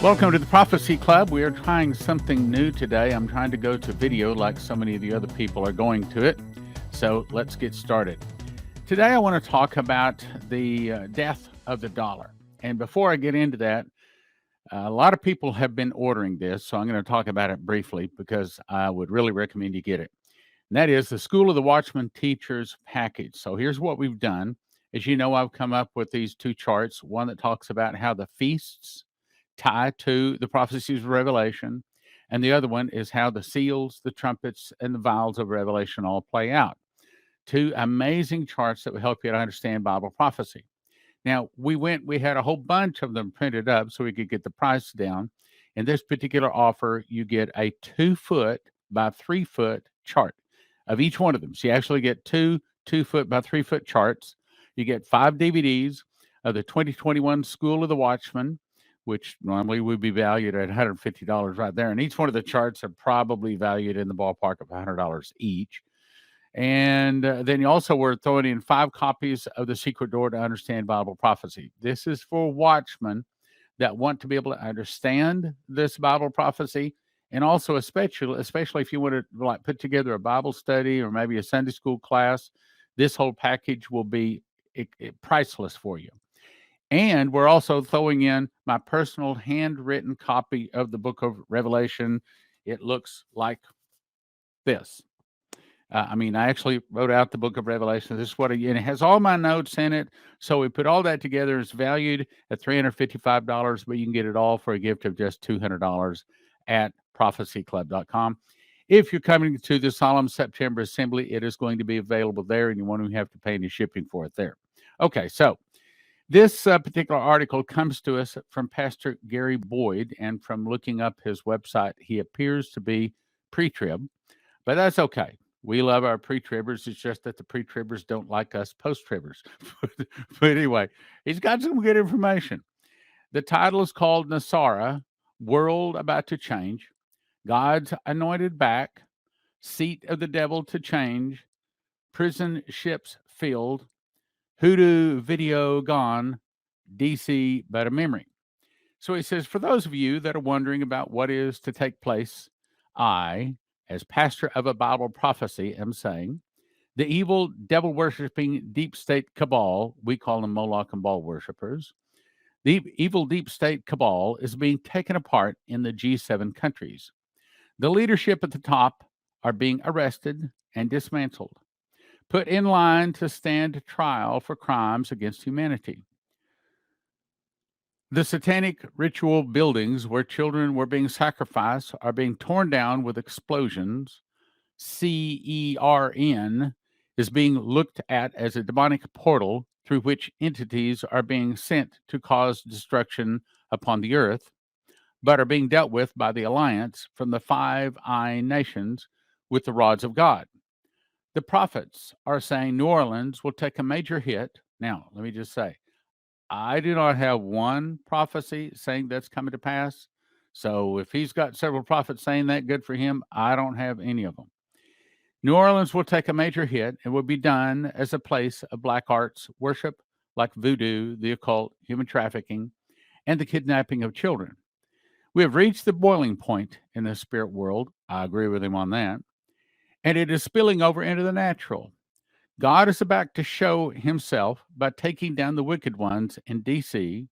Welcome to the Prophecy Club. We are trying something new today. I'm trying to go to video like so many of the other people are going to it. So let's get started. Today I want to talk about the death of the dollar. And before I get into that, a lot of people have been ordering this, so I'm going to talk about it briefly because I would really recommend you get it. And that is the School of the Watchman Teachers Package. So here's what we've done. As you know, I've come up with these two charts, one that talks about how the feasts tie to the prophecies of Revelation, and the other one is how the seals, the trumpets, and the vials of Revelation all play out. Two amazing charts that will help you to understand Bible prophecy. Now, we had a whole bunch of them printed up so we could get the price down. In this particular offer, you get a 2-foot by 3-foot chart of each one of them. So you actually get two 2-foot by 3-foot charts. You get 5 DVDs of the 2021 School of the Watchman, which normally would be valued at $150 right there. And each one of the charts are probably valued in the ballpark of $100 each. And then you also were throwing in 5 copies of The Secret Door to Understand Bible Prophecy. This is for watchmen that want to be able to understand this Bible prophecy, and also especially if you want to like put together a Bible study or maybe a Sunday school class. This whole package will be priceless for you. And we're also throwing in my personal handwritten copy of the book of Revelation. It looks like this. I actually wrote out the book of Revelation. This is and it has all my notes in it. So we put all that together. It's valued at $355, but you can get it all for a gift of just $200 at prophecyclub.com. If you're coming to the Solemn September Assembly, it is going to be available there, and you won't even have to pay any shipping for it there. Okay, so this particular article comes to us from Pastor Gary Boyd, and from looking up his website, he appears to be pre-trib, but that's okay. We love our pre-tribbers. It's just that the pre-tribbers don't like us post-tribbers. But anyway, he's got some good information. The title is called Nasara, World About to Change, God's Anointed Back, Seat of the Devil to Change, Prison Ships Filled, Hoodoo Video Gone, DC but a memory. So he says, for those of you that are wondering about what is to take place, I, as pastor of a Bible prophecy, am saying the evil, devil-worshipping deep state cabal, we call them Moloch and Baal worshippers, the evil deep state cabal is being taken apart in the G7 countries. The leadership at the top are being arrested and dismantled, put in line to stand trial for crimes against humanity. The satanic ritual buildings where children were being sacrificed are being torn down with explosions. CERN is being looked at as a demonic portal through which entities are being sent to cause destruction upon the earth, but are being dealt with by the alliance from the Five Eye Nations with the rods of God. The prophets are saying New Orleans will take a major hit. Now, let me just say, I do not have one prophecy saying that's coming to pass. So if he's got several prophets saying that, good for him. I don't have any of them. New Orleans will take a major hit and will be done as a place of black arts worship like voodoo, the occult, human trafficking, and the kidnapping of children. We have reached the boiling point in the spirit world. I agree with him on that. And it is spilling over into the natural. God is about to show himself by taking down the wicked ones in DC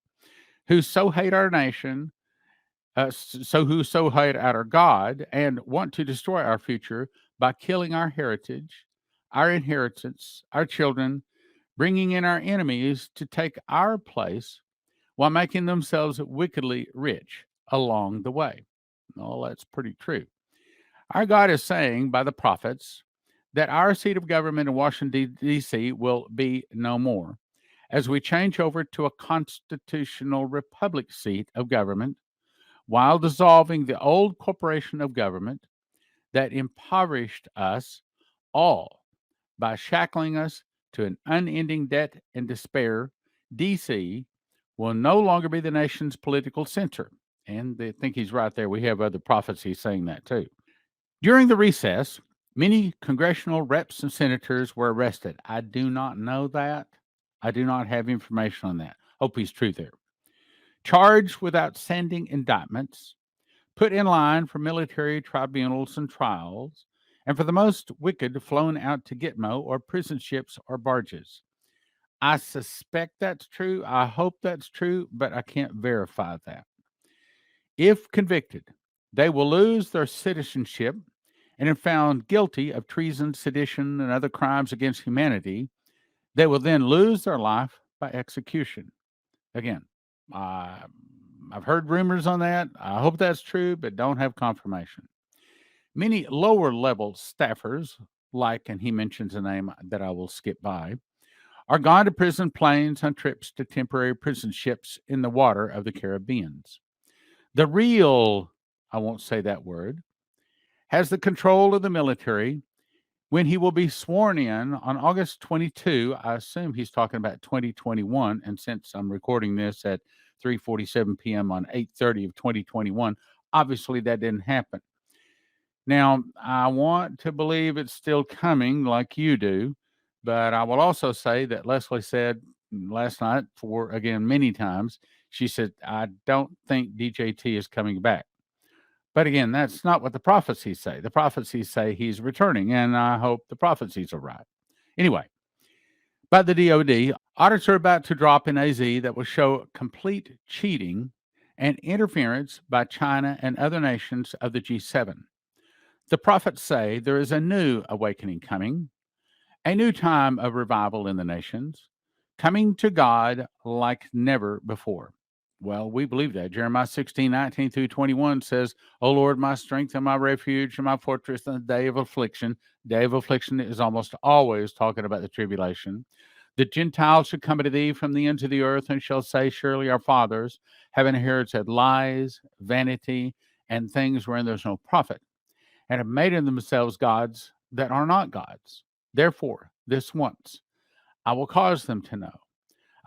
who so hate our nation, who so hate our God and want to destroy our future by killing our heritage, our inheritance, our children, bringing in our enemies to take our place while making themselves wickedly rich along the way. Well, that's pretty true. Our God is saying by the prophets that our seat of government in Washington, D.C. will be no more as we change over to a constitutional republic seat of government while dissolving the old corporation of government that impoverished us all by shackling us to an unending debt and despair. D.C. will no longer be the nation's political center. And I think he's right there. We have other prophecies saying that too. During the recess, many congressional reps and senators were arrested. I do not know that. I do not have information on that. Hope he's true there. charged with outstanding indictments, put in line for military tribunals and trials, and for the most wicked, flown out to Gitmo or prison ships or barges. I suspect that's true. I hope that's true, but I can't verify that. If convicted, they will lose their citizenship and if found guilty of treason, sedition, and other crimes against humanity, they will then lose their life by execution. Again, uh, I've heard rumors on that. I hope that's true, but don't have confirmation. Many lower level staffers, like, and he mentions a name that I will skip by, are gone to prison planes on trips to temporary prison ships in the water of the Caribbean. The real, I won't say that word, has the control of the military when he will be sworn in on August 22. I assume he's talking about 2021. And since I'm recording this at 3:47 p.m. on 8:30 of 2021, obviously that didn't happen. Now, I want to believe it's still coming like you do, but I will also say that Leslie said last night, for again, many times, she said, I don't think DJT is coming back. But again, that's not what the prophecies say. The prophecies say he's returning, and I hope the prophecies are right. Anyway, by the DOD, audits are about to drop in AZ that will show complete cheating and interference by China and other nations of the G7. The prophets say there is a new awakening coming, a new time of revival in the nations, coming to God like never before. Well, we believe that. Jeremiah 16:19 through 21 says, O Lord, my strength and my refuge and my fortress in the day of affliction. Day of affliction is almost always talking about the tribulation. The Gentiles shall come to thee from the ends of the earth and shall say, surely our fathers have inherited lies, vanity, and things wherein there's no profit, and have made of themselves gods that are not gods. Therefore, this once I will cause them to know.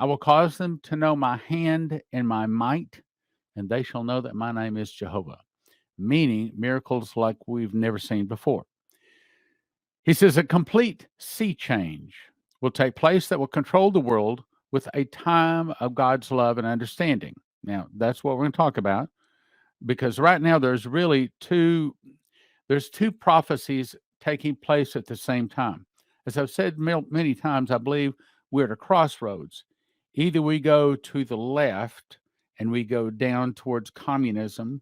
I will cause them to know my hand and my might, and they shall know that my name is Jehovah, meaning miracles like we've never seen before. He says a complete sea change will take place that will control the world with a time of God's love and understanding. Now, that's what we're going to talk about, because right now there's two prophecies taking place at the same time. As I've said many times, I believe we're at a crossroads. Either we go to the left and we go down towards communism,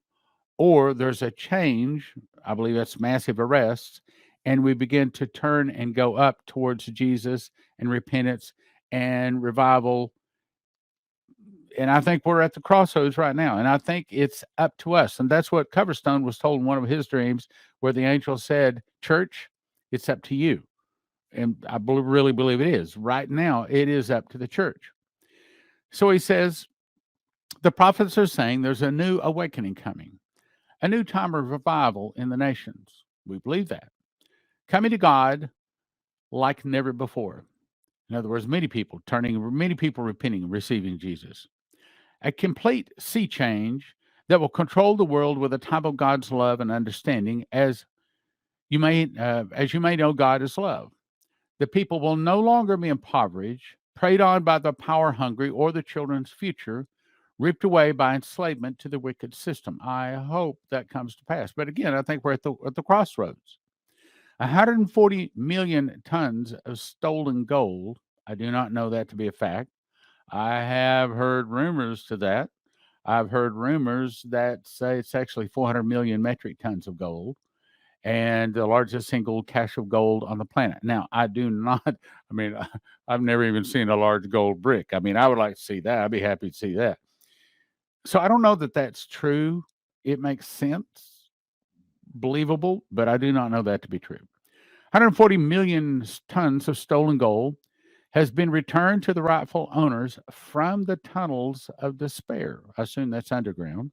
or there's a change. I believe that's massive arrests, and we begin to turn and go up towards Jesus and repentance and revival. And I think we're at the crossroads right now. And I think it's up to us. And that's what Coverstone was told in one of his dreams, where the angel said, church, it's up to you. And I really believe it is. Right now, it is up to the church. So he says, the prophets are saying there's a new awakening coming, a new time of revival in the nations. We believe that. Coming to God like never before. In other words, many people repenting and receiving Jesus. A complete sea change that will control the world with a time of God's love and understanding, as you may know, God is love. The people will no longer be impoverished, preyed on by the power hungry or the children's future, ripped away by enslavement to the wicked system. I hope that comes to pass. But again, I think we're at the crossroads. 140 million tons of stolen gold. I do not know that to be a fact. I have heard rumors to that. I've heard rumors that say it's actually 400 million metric tons of gold and the largest single cache of gold on the planet. Now, I do not, I mean, I've never even seen a large gold brick. I mean, I would like to see that. I'd be happy to see that. So I don't know that that's true. It makes sense, believable, but I do not know that to be true. 140 million tons of stolen gold has been returned to the rightful owners from the tunnels of despair. I assume that's underground.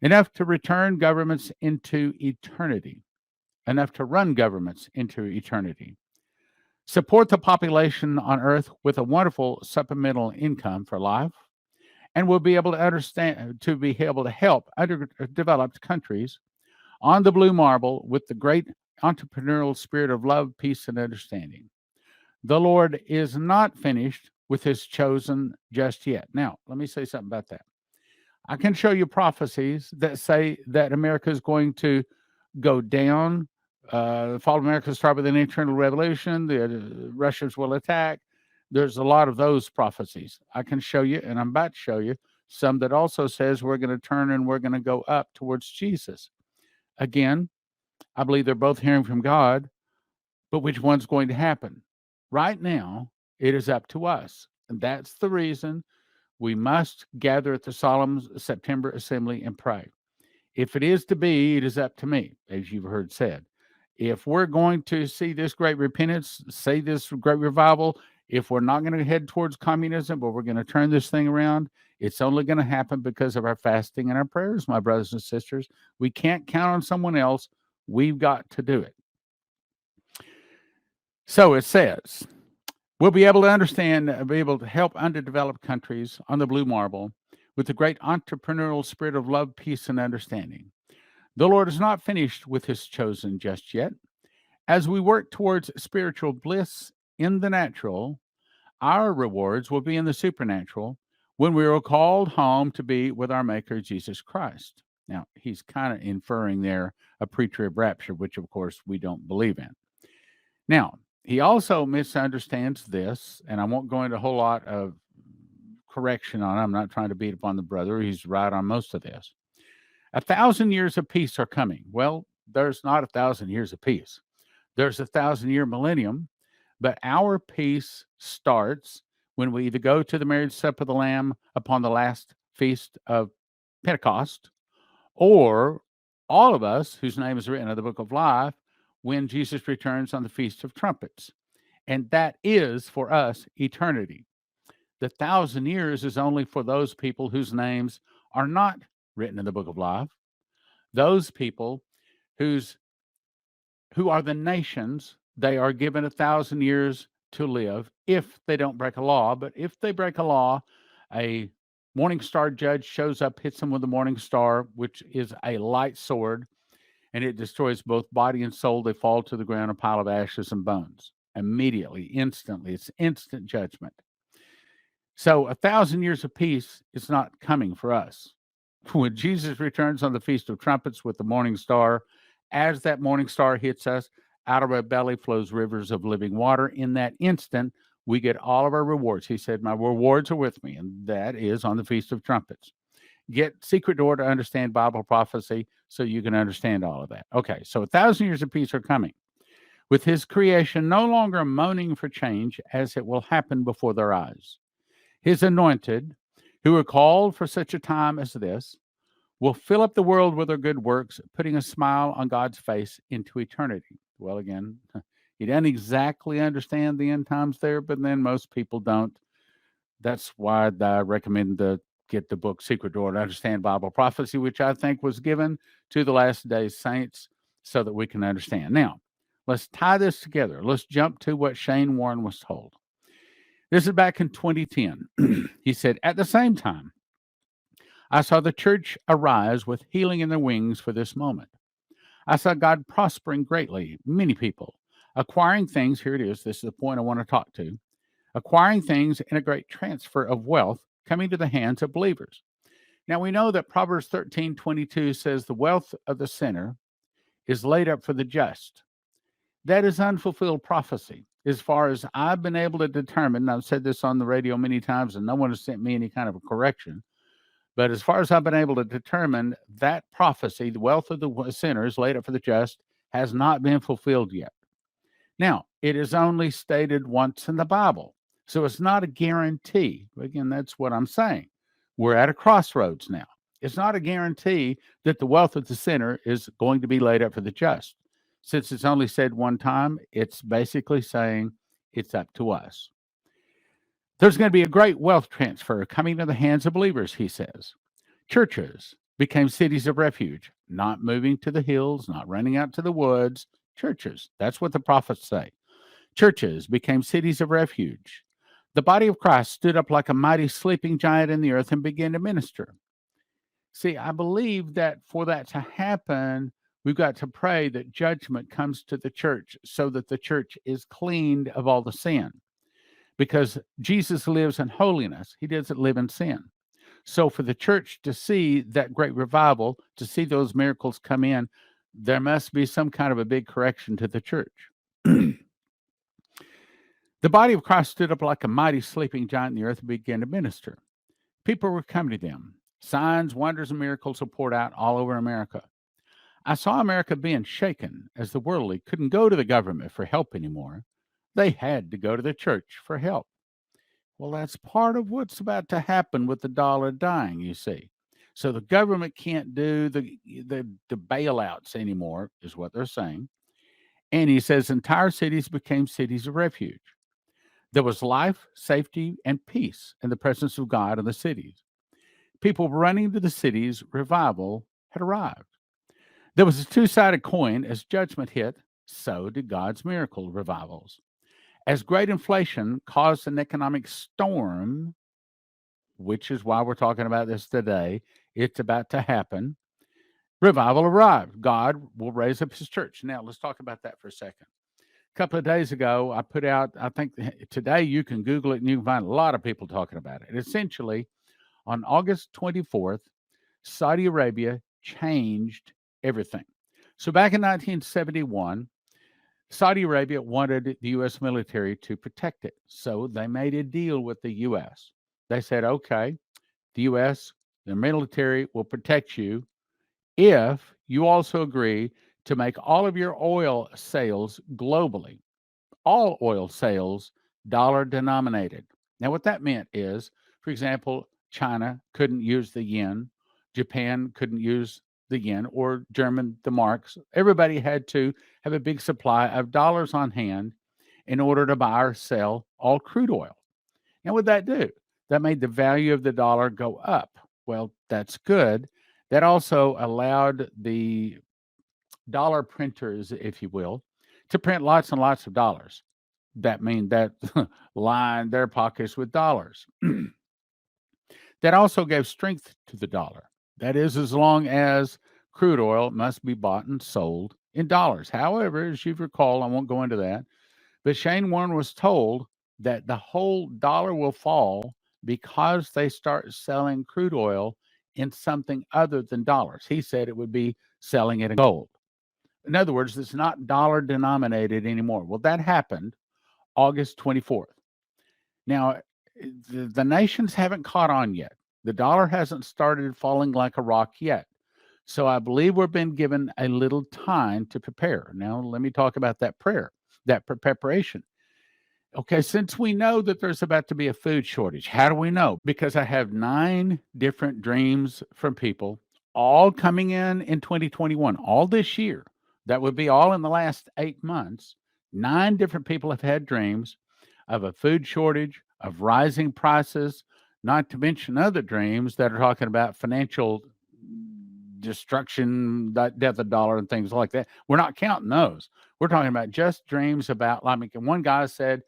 Enough to return governments into eternity. Enough to run governments into eternity. Support the population on earth with a wonderful supplemental income for life, and will be able to help underdeveloped countries on the blue marble with the great entrepreneurial spirit of love, peace, and understanding. The Lord is not finished with his chosen just yet. Now, let me say something about that. I can show you prophecies that say that America is going to go down. The fall of America will start with an internal revolution. The Russians will attack. There's a lot of those prophecies. I can show you, and I'm about to show you some that also says we're going to turn and we're going to go up towards Jesus. Again, I believe they're both hearing from God, but which one's going to happen? Right now, it is up to us. And that's the reason we must gather at the Solemn September Assembly and pray. If it is to be, it is up to me, as you've heard said. If we're going to see this great repentance, see this great revival, if we're not going to head towards communism, but we're going to turn this thing around, it's only going to happen because of our fasting and our prayers, my brothers and sisters. We can't count on someone else. We've got to do it. So it says, we'll be able to understand, be able to help underdeveloped countries on the blue marble with the great entrepreneurial spirit of love, peace, and understanding. The Lord is not finished with his chosen just yet. As we work towards spiritual bliss in the natural, our rewards will be in the supernatural when we are called home to be with our Maker, Jesus Christ. Now, he's kind of inferring there a pre-trib rapture, which, of course, we don't believe in. Now, he also misunderstands this, and I won't go into a whole lot of correction on it. I'm not trying to beat upon the brother. He's right on most of this. 1,000 years of peace are coming. Well, there's not 1,000 years of peace. There's 1,000-year millennium, but our peace starts when we either go to the marriage supper of the Lamb upon the last feast of Pentecost, or all of us whose name is written in the book of life when Jesus returns on the Feast of Trumpets. And that is for us eternity. The 1,000 years is only for those people whose names are not written in the book of life. Those people who are the nations, they are given 1,000 years to live if they don't break a law. But if they break a law, a morning star judge shows up, hits them with the morning star, which is a light sword, and it destroys both body and soul. They fall to the ground, a pile of ashes and bones. Immediately, instantly. It's instant judgment. So 1,000 years of peace is not coming for us. When Jesus returns on the Feast of Trumpets with the morning star, as that morning star hits us, out of our belly flows rivers of living water. In that instant, we get all of our rewards. He said, my rewards are with me, and that is on the Feast of Trumpets. Get Secret Door to understand Bible prophecy so you can understand all of that. Okay, so 1,000 years of peace are coming, with his creation no longer moaning for change as it will happen before their eyes. His anointed, who are called for such a time as this, will fill up the world with their good works, putting a smile on God's face into eternity. Well, again, he doesn't exactly understand the end times there, but then most people don't. That's why I recommend to get the book Secret Door to Understand Bible Prophecy, which I think was given to the last days saints so that we can understand. Now, let's tie this together. Let's jump to what Shane Warren was told. This is back in 2010. He said, at the same time, I saw the church arise with healing in their wings for this moment. I saw God prospering greatly, many people, acquiring things. Here it is. This is the point I want to talk to. Acquiring things in a great transfer of wealth coming to the hands of believers. Now, we know that Proverbs 13:22 says the wealth of the sinner is laid up for the just. That is unfulfilled prophecy. As far as I've been able to determine, and I've said this on the radio many times, and no one has sent me any kind of a correction, but as far as I've been able to determine, that prophecy, the wealth of the sinner is laid up for the just, has not been fulfilled yet. Now, it is only stated once in the Bible, so it's not a guarantee. Again, that's what I'm saying. We're at a crossroads now. It's not a guarantee that the wealth of the sinner is going to be laid up for the just. Since it's only said one time, it's basically saying it's up to us. There's going to be a great wealth transfer coming to the hands of believers, he says. Churches became cities of refuge, not moving to the hills, not running out to the woods. Churches, that's what the prophets say. Churches became cities of refuge. The body of Christ stood up like a mighty sleeping giant in the earth and began to minister. See, I believe that for that to happen, we've got to pray that judgment comes to the church so that the church is cleaned of all the sin. Because Jesus lives in holiness. He doesn't live in sin. So for the church to see that great revival, to see those miracles come in, there must be some kind of a big correction to the church. The body of Christ stood up like a mighty sleeping giant in the earth and began to minister. People were coming to them. Signs, wonders, and miracles were poured out all over America. I saw America being shaken as the worldly couldn't go to the government for help anymore. They had to go to the church for help. Well, that's part of what's about to happen with the dollar dying, you see. So the government can't do the bailouts anymore, is what they're saying. And he says entire cities became cities of refuge. There was life, safety, and peace in the presence of God in the cities. People running to the cities, revival had arrived. There was a two-sided coin. As judgment hit, so did God's miracle revivals. As great inflation caused an economic storm, which is why we're talking about this today, it's about to happen. Revival arrived. God will raise up his church. Now, let's talk about that for a second. A couple of days ago, I put out, I think today you can Google it and you can find a lot of people talking about it. Essentially, on August 24th, Saudi Arabia changed everything. So back in 1971, Saudi Arabia wanted the U.S. military to protect it. So they made a deal with the U.S. They said, okay, the U.S., the military will protect you if you also agree to make all of your oil sales globally, all oil sales dollar denominated. Now, what that meant is, for example, China couldn't use the yen, Japan couldn't use the yen, or German, the marks. Everybody had to have a big supply of dollars on hand in order to buy or sell all crude oil. And what did that do? That made the value of the dollar go up. Well, that's good. That also allowed the dollar printers, if you will, to print lots and lots of dollars. That means that lined their pockets with dollars. That also gave strength to the dollar. That is, as long as crude oil must be bought and sold in dollars. However, as you recall, I won't go into that, but Shane Warren was told that the whole dollar will fall because they start selling crude oil in something other than dollars. He said it would be selling it in gold. In other words, it's not dollar denominated anymore. Well, that happened August 24th. Now, the nations haven't caught on yet. The dollar hasn't started falling like a rock yet. So I believe we've been given a little time to prepare. Now, let me talk about that prayer, that preparation. Okay, since we know that there's about to be a food shortage, how do we know? Because I have 9 different dreams from people, all coming in 2021, all this year. That would be all in the last 8 months. 9 different people have had dreams of a food shortage, of rising prices, not to mention other dreams that are talking about financial destruction, death of dollar, and things like that. We're not counting those. We're talking about just dreams about, like one guy said,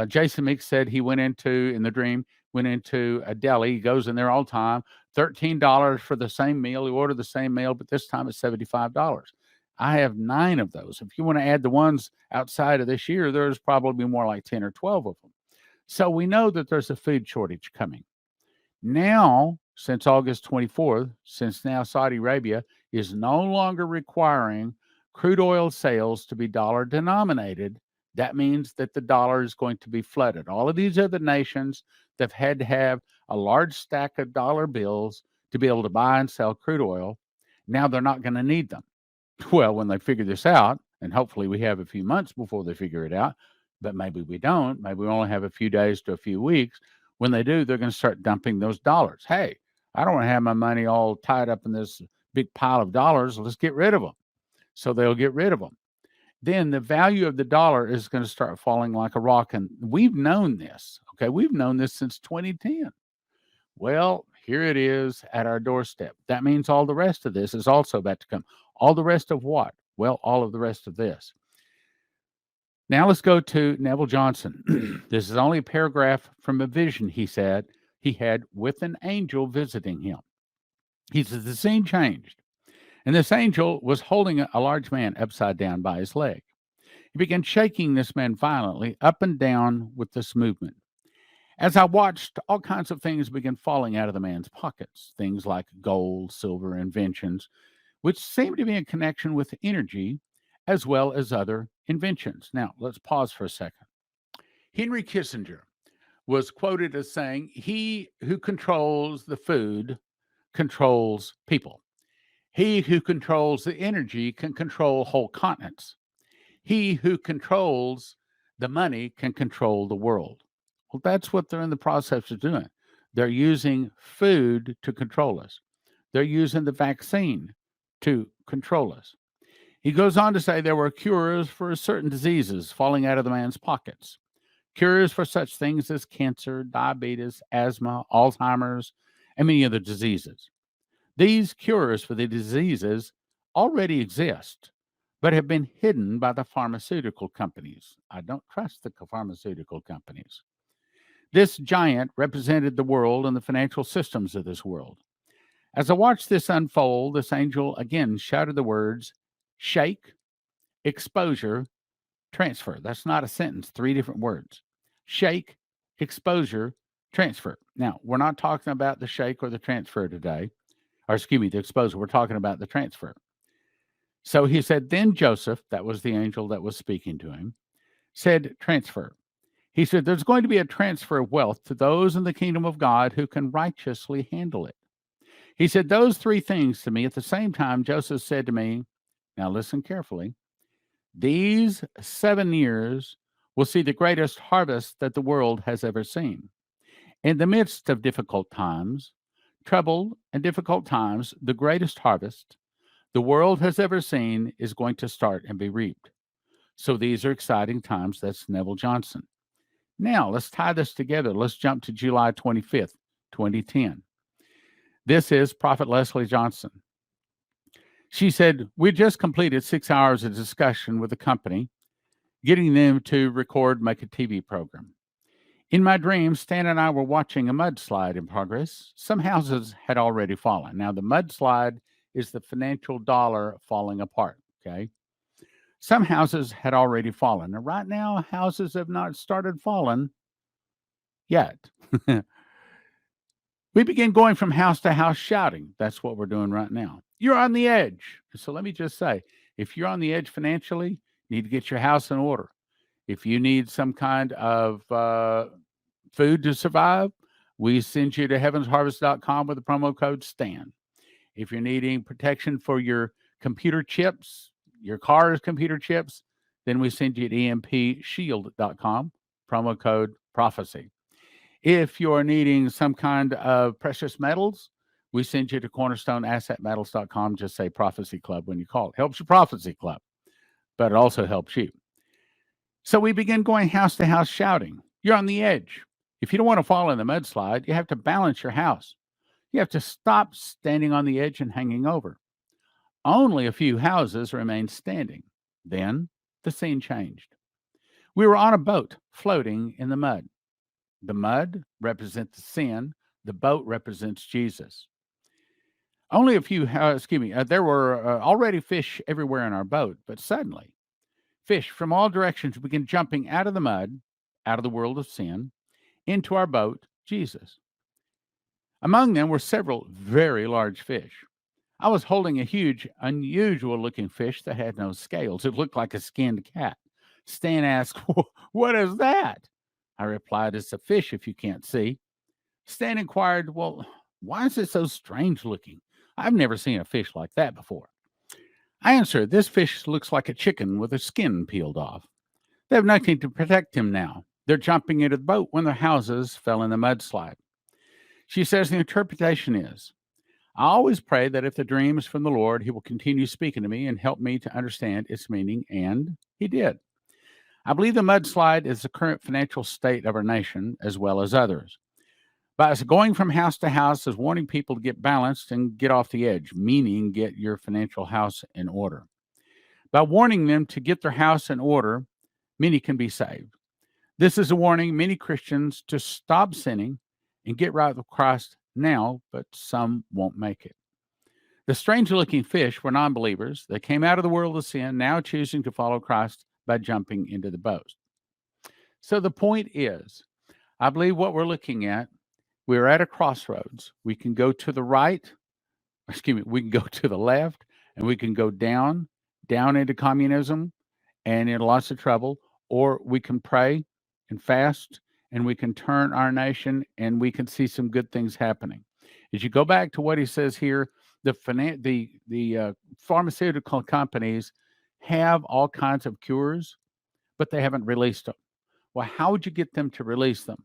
Jason Meeks said he went into, in the dream, went into a deli. He goes in there all the time, $13 for the same meal. He ordered the same meal, but this time it's $75. I have 9 of those. If you want to add the ones outside of this year, there's probably more like 10 or 12 of them. So we know that there's a food shortage coming. Now, since August 24th, since now Saudi Arabia is no longer requiring crude oil sales to be dollar denominated, that means that the dollar is going to be flooded. All of these other nations that have had to have a large stack of dollar bills to be able to buy and sell crude oil, now they're not going to need them. Well, when they figure this out, and hopefully we have a few months before they figure it out, but maybe we don't, maybe we only have a few days to a few weeks. When they do, they're going to start dumping those dollars. Hey, I don't want to have my money all tied up in this big pile of dollars. Let's get rid of them. So they'll get rid of them. Then the value of the dollar is going to start falling like a rock. And we've known this. Okay, we've known this since 2010. Well, here it is at our doorstep. That means all the rest of this is also about to come. All the rest of what? Well, all of the rest of this. Now let's go to Neville Johnson. This is only a paragraph from a vision he said he had with an angel visiting him. He says the scene changed, and this angel was holding a large man upside down by his leg. He began shaking this man violently up and down with this movement. As I watched, all kinds of things began falling out of the man's pockets, things like gold, silver, inventions, which seemed to be in connection with energy as well as other inventions. Now, let's pause for a second. Henry Kissinger was quoted as saying, "He who controls the food controls people. He who controls the energy can control whole continents. He who controls the money can control the world." Well, that's what they're in the process of doing. They're using food to control us. They're using the vaccine to control us. He goes on to say there were cures for certain diseases falling out of the man's pockets. Cures for such things as cancer, diabetes, asthma, Alzheimer's, and many other diseases. These cures for the diseases already exist, but have been hidden by the pharmaceutical companies. I don't trust the pharmaceutical companies. This giant represented the world and the financial systems of this world. As I watched this unfold, this angel again shouted the words shake, exposure, transfer. That's not a sentence, three different words. Shake, exposure, transfer. Now, we're not talking about the shake or the transfer today, or excuse me, the exposure. We're talking about the transfer. So he said, then Joseph, that was the angel that was speaking to him, said, transfer. He said, there's going to be a transfer of wealth to those in the kingdom of God who can righteously handle it. He said those three things to me. At the same time, Joseph said to me, now listen carefully, these 7 years will see the greatest harvest that the world has ever seen. In the midst of difficult times, trouble and difficult times, the greatest harvest the world has ever seen is going to start and be reaped. So these are exciting times. That's Neville Johnson. Now, let's tie this together. Let's jump to July 25th, 2010. This is Prophet Leslie Johnson. She said, we just completed 6 hours of discussion with the company, getting them to make a TV program. In my dream, Stan and I were watching a mudslide in progress. Some houses had already fallen. Now, the mudslide is the financial dollar falling apart, okay? Some houses had already fallen. And right now, houses have not started falling yet. We begin going from house to house shouting. That's what we're doing right now. You're on the edge. So let me just say, if you're on the edge financially, you need to get your house in order. If you need some kind of food to survive, we send you to heavensharvest.com with the promo code STAN. If you're needing protection for your computer chips, your car's computer chips, then we send you to empshield.com, promo code prophecy. If you're needing some kind of precious metals, we send you to cornerstoneassetmetals.com. Just say Prophecy Club when you call it. Helps your Prophecy Club, but it also helps you. So we begin going house to house shouting, you're on the edge. If you don't want to fall in the mudslide, you have to balance your house. You have to stop standing on the edge and hanging over. Only a few houses remained standing. Then the scene changed. We were on a boat floating in the mud. The mud represents the sin. The boat represents Jesus. Only a few, there were already fish everywhere in our boat, but suddenly fish from all directions began jumping out of the mud, out of the world of sin, into our boat, Jesus. Among them were several very large fish. I was holding a huge, unusual looking fish that had no scales. It looked like a skinned cat. Stan asked, what is that? I replied, it's a fish if you can't see. Stan inquired, well, why is it so strange looking? I've never seen a fish like that before. I answered, this fish looks like a chicken with a skin peeled off. They have nothing to protect him now. They're jumping into the boat when their houses fell in the mudslide. She says the interpretation is, I always pray that if the dream is from the Lord, he will continue speaking to me and help me to understand its meaning, and he did. I believe the mudslide is the current financial state of our nation as well as others. By going from house to house is warning people to get balanced and get off the edge, meaning get your financial house in order. By warning them to get their house in order, many can be saved. This is a warning many Christians to stop sinning and get right with Christ now, but some won't make it. The strange-looking fish were non-believers. They came out of the world of sin, now choosing to follow Christ by jumping into the boat. So the point is, I believe what we're looking at, we're at a crossroads. We can go to the right, we can go to the left, and we can go down into communism and in lots of trouble, or we can pray and fast and we can turn our nation and we can see some good things happening. As you go back to what he says here, the pharmaceutical companies have all kinds of cures, but they haven't released them. Well, how would you get them to release them?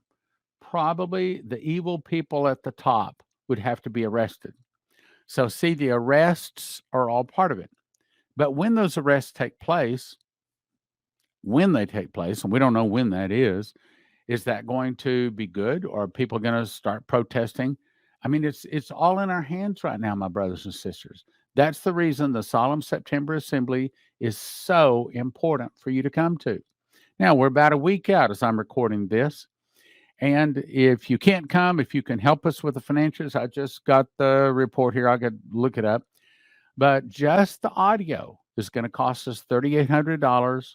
Probably the evil people at the top would have to be arrested. So, see, the arrests are all part of it. But when those arrests take place, when they take place, and we don't know when that is that going to be good, or are people going to start protesting? I mean, it's all in our hands right now, my brothers and sisters. That's the reason the Solemn September Assembly is so important for you to come to. Now, we're about a week out as I'm recording this. And if you can't come, if you can help us with the financials, I just got the report here. I could look it up. But just the audio is going to cost us $3,800.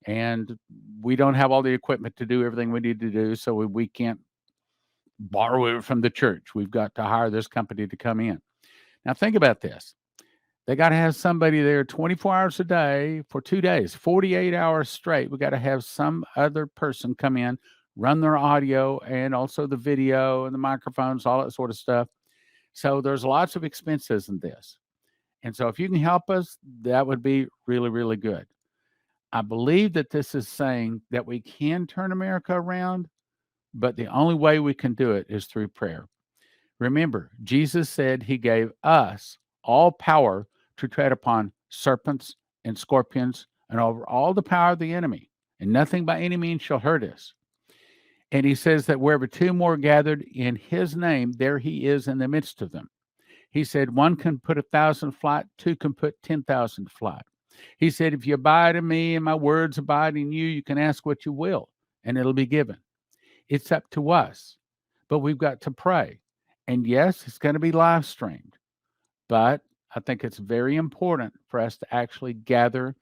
And we don't have all the equipment to do everything we need to do. So we can't borrow it from the church. We've got to hire this company to come in. Now, think about this. They got to have somebody there 24 hours a day for 2 days, 48 hours straight. We got to have some other person come in, run their audio and also the video and the microphones, all that sort of stuff. So there's lots of expenses in this. And so if you can help us, that would be really, really good. I believe that this is saying that we can turn America around, but the only way we can do it is through prayer. Remember, Jesus said he gave us all power to tread upon serpents and scorpions and over all the power of the enemy, and nothing by any means shall hurt us. And he says that wherever two more gathered in his name, there he is in the midst of them. He said, one can put 1,000 flight, two can put 10,000 flight. He said, if you abide in me and my words abide in you, you can ask what you will, and it'll be given. It's up to us, but we've got to pray. And yes, it's going to be live streamed, but I think it's very important for us to actually gather,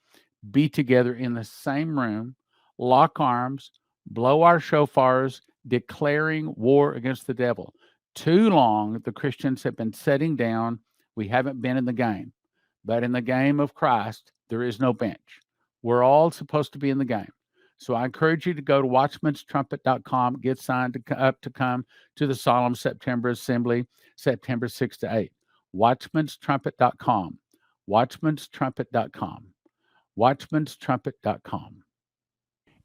be together in the same room, lock arms, blow our shofars, declaring war against the devil. Too long, the Christians have been sitting down. We haven't been in the game. But in the game of Christ, there is no bench. We're all supposed to be in the game. So I encourage you to go to watchmanstrumpet.com, get signed up to come to the Solemn September Assembly, September 6 to 8. Watchmanstrumpet.com, watchmanstrumpet.com, watchmanstrumpet.com.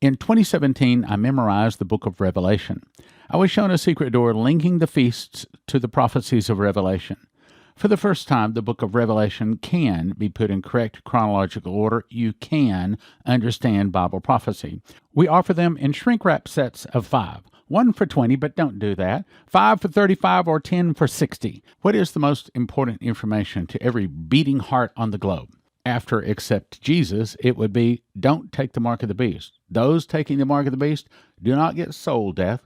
In 2017, I memorized the book of Revelation. I was shown a secret door linking the feasts to the prophecies of Revelation. For the first time, the book of Revelation can be put in correct chronological order. You can understand Bible prophecy. We offer them in shrink-wrap sets of 5. 1 for 20, but don't do that. 5 for 35 or 10 for 60. What is the most important information to every beating heart on the globe? After accept Jesus, it would be don't take the mark of the beast. Those taking the mark of the beast do not get soul death,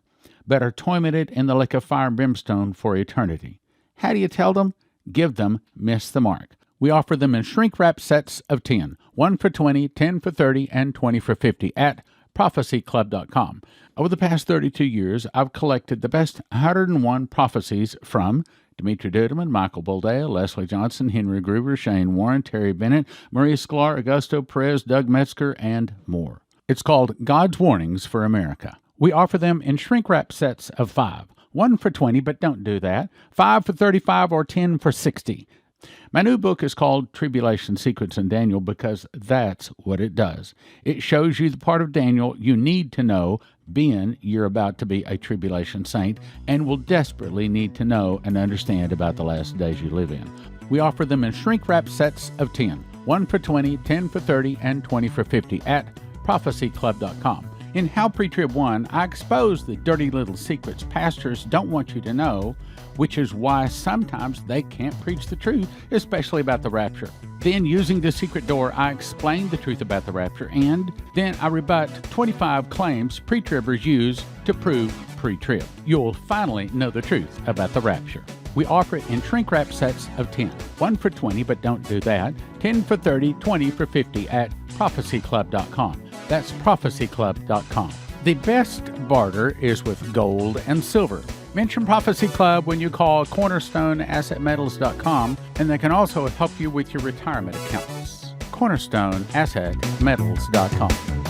but are tormented in the lake of fire and brimstone for eternity. How do you tell them? Give them miss the mark. We offer them in shrink-wrap sets of 10. 1 for 20, 10 for 30, and 20 for 50 at prophecyclub.com. Over the past 32 years, I've collected the best 101 prophecies from Dimitri Duduman, Michael Boldea, Leslie Johnson, Henry Gruver, Shane Warren, Terry Bennett, Marie Sklar, Augusto Perez, Doug Metzger, and more. It's called God's Warnings for America. We offer them in shrink-wrap sets of 5. 1 for 20, but don't do that. 5 for 35 or 10 for 60. My new book is called Tribulation Secrets in Daniel because that's what it does. It shows you the part of Daniel you need to know, being you're about to be a tribulation saint and will desperately need to know and understand about the last days you live in. We offer them in shrink-wrap sets of 10. 1 for 20, 10 for 30, and 20 for 50 at prophecyclub.com. In How Pre-Trib 1, I expose the dirty little secrets pastors don't want you to know, which is why sometimes they can't preach the truth, especially about the rapture. Then, using the secret door, I explain the truth about the rapture, and then I rebut 25 claims pre-tribbers use to prove pre-trib. You'll finally know the truth about the rapture. We offer it in shrink-wrap sets of 10. 1 for 20, but don't do that. 10 for 30, 20 for 50 at prophecyclub.com. That's prophecyclub.com. The best barter is with gold and silver. Mention Prophecy Club when you call cornerstoneassetmetals.com, and they can also help you with your retirement accounts. cornerstoneassetmetals.com.